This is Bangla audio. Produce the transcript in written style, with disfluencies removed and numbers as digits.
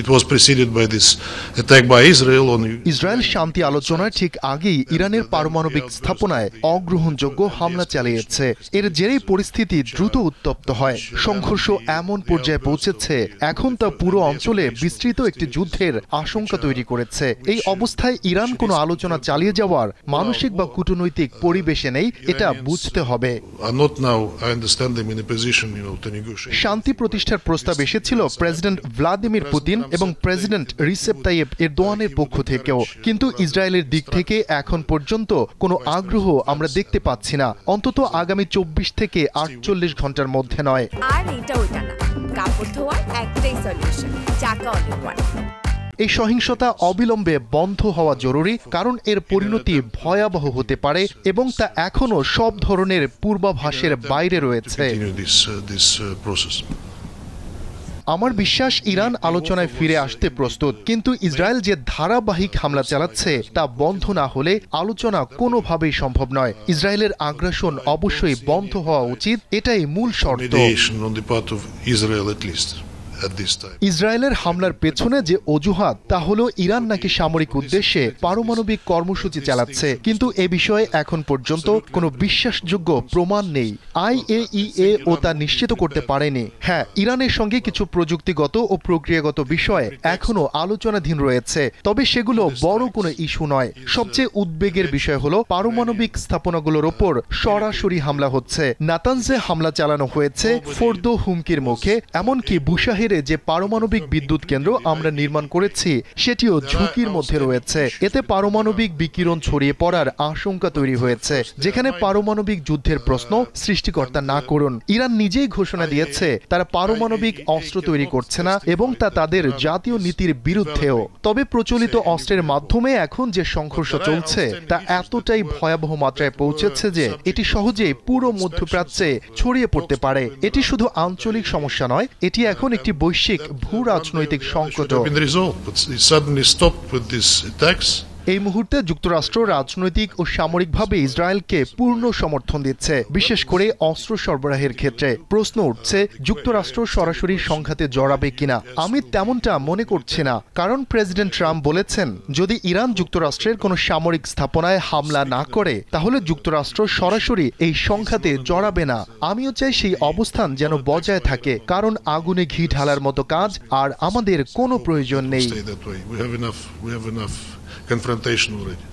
It was preceded by this attack by Israel on Israel শান্তি আলোচনার ঠিক আগেই ইরানের পারমাণবিক স্থাপনায় অগ্রহণযোগ্য হামলা চালিয়েছে। এর জেরেই পরিস্থিতি দ্রুত উত্তপ্ত হয়। সংঘর্ষ এমন পর্যায়ে পৌঁছেছে এখন তা পুরো অঞ্চলে বিস্তৃত একটি যুদ্ধের আশঙ্কা তৈরি করেছে। এই অবস্থায় ইরান কোনো আলোচনা চালিয়ে যাওয়ার মানসিক বা কূটনৈতিক পরিবেশে নেই, এটা বুঝতে হবে। শান্তি প্রতিষ্ঠার প্রস্তাব এসেছিল প্রেসিডেন্ট ভ্লাদিমির পুতিন এবং প্রেসিডেন্ট রিসেপ তাইয়েপ এরদোয়ানের পক্ষ থেকেও, কিন্তু ইসরায়েলের দিক থেকে এখন পর্যন্ত কোনো আগ্রহ আমরা দেখতে পাচ্ছি না, অন্তত আগামী 24 থেকে 48 ঘন্টার মধ্যে নয়। আর এটা ওটা না, কাপড় ধোয়ার একটাই সলিউশন, চাকা অল-ইন-ওয়ান। এই সহিংসতা অবিলম্বে বন্ধ হওয়া জরুরি, কারণ এর পরিণতি ভয়াবহ হতে পারে এবং তা এখনো সব ধরনের পূর্বাভাসের বাইরে রয়েছে। আমার বিশ্বাস ইরান আলোচনায় ফিরে আসতে প্রস্তুত, কিন্তু ইসরায়েল যে ধারাবাহিক হামলা চালাচ্ছে তা বন্ধ না হলে আলোচনা কোনোভাবেই সম্ভব নয়। ইসরায়েলের আগ্রাসন অবশ্যই বন্ধ হওয়া উচিত, এটাই মূল শর্ত। ইসরায়েলের হামলার পেছনে যে অজুহাত তা হলো ইরান নাকি সামরিক উদ্দেশ্যে পারমাণবিক কর্মসূচি চালাচ্ছে, কিন্তু এ বিষয়ে এখন পর্যন্ত কোনো বিশ্বাসযোগ্য প্রমাণ নেই। IAEA ও তা নিশ্চিত করতে পারেনি। হ্যাঁ, ইরানের সঙ্গে কিছু প্রযুক্তিগত ও প্রক্রিয়াগত বিষয় এখনো আলোচনাধীন রয়েছে, তবে সেগুলো বড় কোনো ইস্যু নয়। সবচেয়ে উদ্বেগের বিষয় হলো পারমাণবিক স্থাপনাগুলোর ওপর সরাসরি হামলা হচ্ছে। নাতানজে হামলা চালানো হয়েছে ফোর্দো হুমকির মুখে, এমনকি বুশাহের যে পারমাণবিক বিদ্যুৎ কেন্দ্র আমরা নির্মাণ করেছি সেটিও ঝুঁকির মধ্যে রয়েছে। এতে পারমাণবিক বিকিরণ ছড়িয়ে পড়ার আশঙ্কা তৈরি হয়েছে, যেখানে পারমাণবিক যুদ্ধের প্রশ্ন সৃষ্টিকর্তা না করুন। ইরান নিজেই ঘোষণা দিয়েছে তারা পারমাণবিক অস্ত্র তৈরি করছে না এবং তা তাদের জাতীয় নীতির বিরুদ্ধেও। তবে প্রচলিত অস্ত্রের মাধ্যমে এখন যে সংঘর্ষ চলছে তা এতটাই ভয়াবহ মাত্রায় পৌঁছেছে যে এটি সহজেই পুরো মধ্যপ্রাচ্যে ছড়িয়ে পড়তে পারে। এটি শুধু আঞ্চলিক সমস্যা নয়, এটি এখন একটি বৈশ্বিক ভূ রাজনৈতিক সংকট। এই মুহূর্তে যুক্তরাষ্ট্র রাজনৈতিক ও সামরিকভাবে ইসরায়েলকে পূর্ণ সমর্থন দিচ্ছে, বিশেষ করে অস্ত্র সরবরাহের ক্ষেত্রে। প্রশ্ন উঠছে যুক্তরাষ্ট্র সরাসরি সংঘাতে জড়াবে কিনা। আমি তেমনটা মনে করছি না, কারণ প্রেসিডেন্ট ট্রাম্প বলেছেন যদি ইরান যুক্তরাষ্ট্রের কোনো সামরিক স্থাপনায় হামলা না করে তাহলে যুক্তরাষ্ট্র সরাসরি এই সংঘাতে জড়াবে না। আমিও চাই সেই অবস্থান যেন বজায় থাকে, কারণ আগুনে ঘি ঢালার মতো কাজ আর আমাদের কোনো প্রয়োজন নেই। Confrontation already.